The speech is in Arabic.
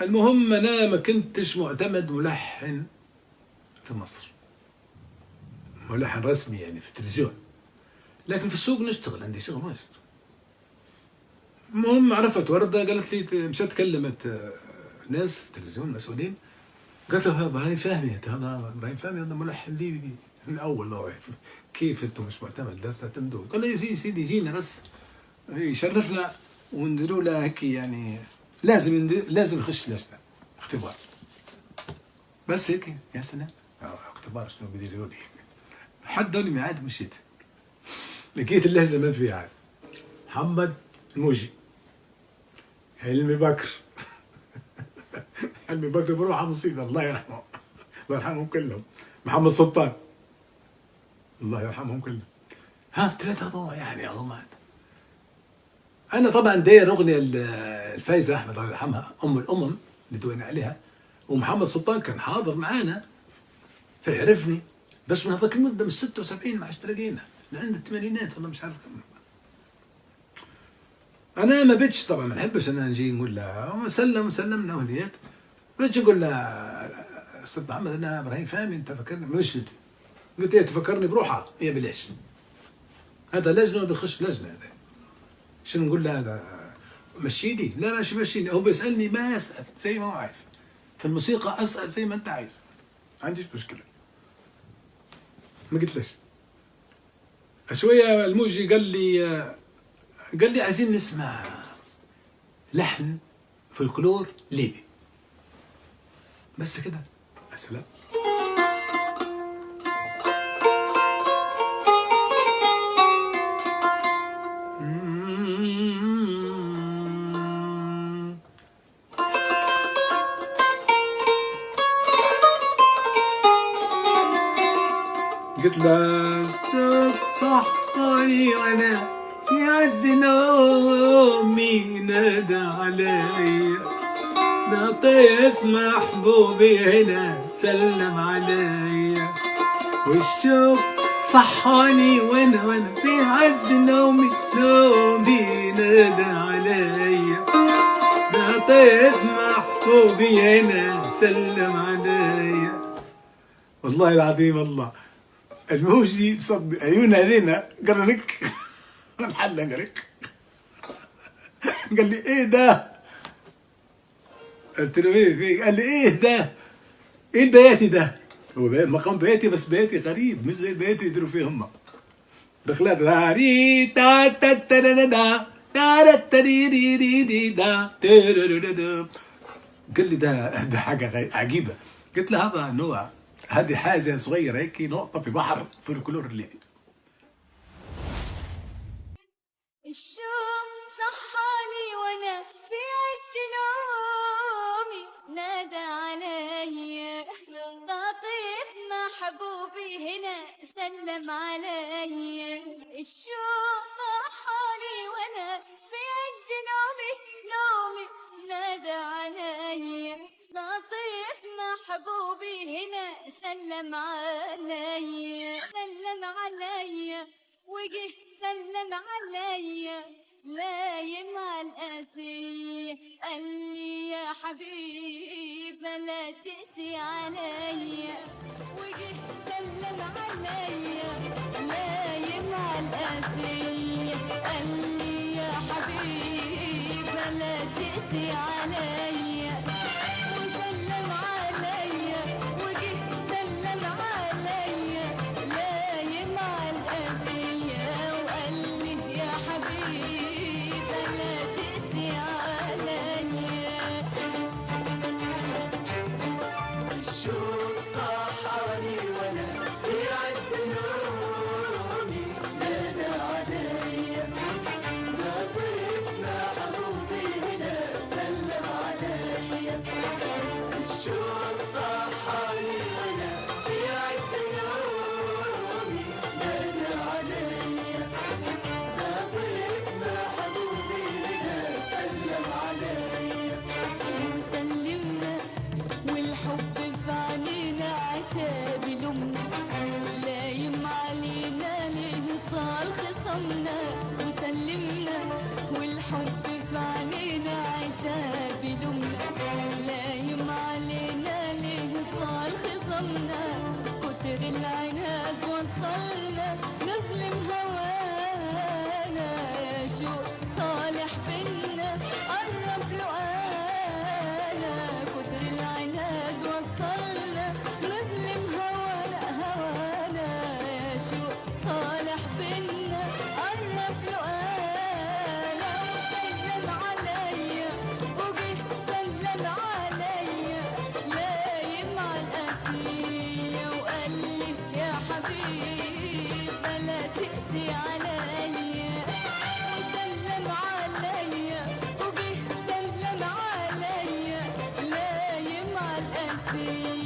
المهم أنا ما كنتش معتمد ملحن في مصر، ملحن رسمي يعني في التلفزيون، لكن في السوق نشتغل، عندي شغل واجد. المهم عرفت وردة قالت لي، مشت كلمت ناس في التلفزيون مسؤولين، قالت له ابراهيم فهمي، هذا ابراهيم فهمي هذا ملحن ليبي من اول، كيف انتم مش معتمد لازم تعتمدوا؟ قال لي يا سيدي جينا بس يشرفنا ونديروا له هيك يعني، لازم يخش لجنه اختبار بس هيك. يا سلام، اختبار شنو بيديروا لي؟ حدوني ميعاد مشيت، لقيت اللجنه ما فيها عاد محمد الموجي، حلمي بكر حلمي بكر بروح على مصيبه الله يرحمه، الله يرحمهم كلهم، محمد سلطان الله يرحمهم كلهم. ها ثلاثة ضوء يعني عظمات. أنا طبعا داير أغنية الفايزة أحمد الله يرحمها أم الأمم اللي دوينا عليها، ومحمد سلطان كان حاضر معانا فيعرفني، بس من هذاك المدة من 76 ما عادش تلاقينا، لعند الثمانينات والله مش عارف كم. أنا ما بيتش طبعا، ما نحبش أنا نجي نقول لها سلمنا أهليات، بيتش نقول لها أستاذ محمد أنا إبراهيم فهمي أنت فكرني، مش قلت له تفكرني بروحها هي بلاش، هذا لجنه بيخش لجنه، هذا شنو نقول له هذا مشيني؟ لا مش مشيني، هو بيسالني ما يسال زي ما هو عايز، في الموسيقى اسال زي ما انت عايز، ما عنديش مشكله. ما قلتلش شويه الموجي قال لي عايزين نسمع لحن فولكلور ليبي بس كده. يا سلام. قلت له صحاني وانا في عز نومي نادى علي، ده طيف محبوبي هنا سلم علي، والشوق صحاني وانا في عز نومي نادى علي، ده طيف محبوبي هنا سلم علي. والله العظيم الله الموجي بصب عيون هذينا قال لك نحلق لك قال لي ايه ده؟ قلت له ايه في؟ قال لي ايه ده؟ ايه البياتي ده؟ هو مقام بياتي بس بياتي غريب مش زي البياتي يديروا فيه هم. دخلت هاري تا تا تا دا دا دا تريري دا. قال لي ده حاجه عجيبه. قلت له هذا نوع، هذه حاجة صغيرة هيك نقطة في بحر فولكلور الليبي. الشوق صحاني وانا في عز نومي نادى علي، لطيف محبوبي هنا سلم علي، الشوق صحاني وانا في عز نومي نادى علي، لطيف محبوبي هنا سلم علي وجه سلم علي، لايم على القاسي قال لي يا حبيب لا تقسي علي، وجه سلم علي لايم على القاسي قال لي يا حبيب لا تقسي علي، وسلم علي وجه سلم علي لايم على القاسية وقال لي يا حبيب لا تقسي علي. الشوق صحاني وانا في عز نومي نادى علي، لطيف محبوبي هنا سلم علي. القاسي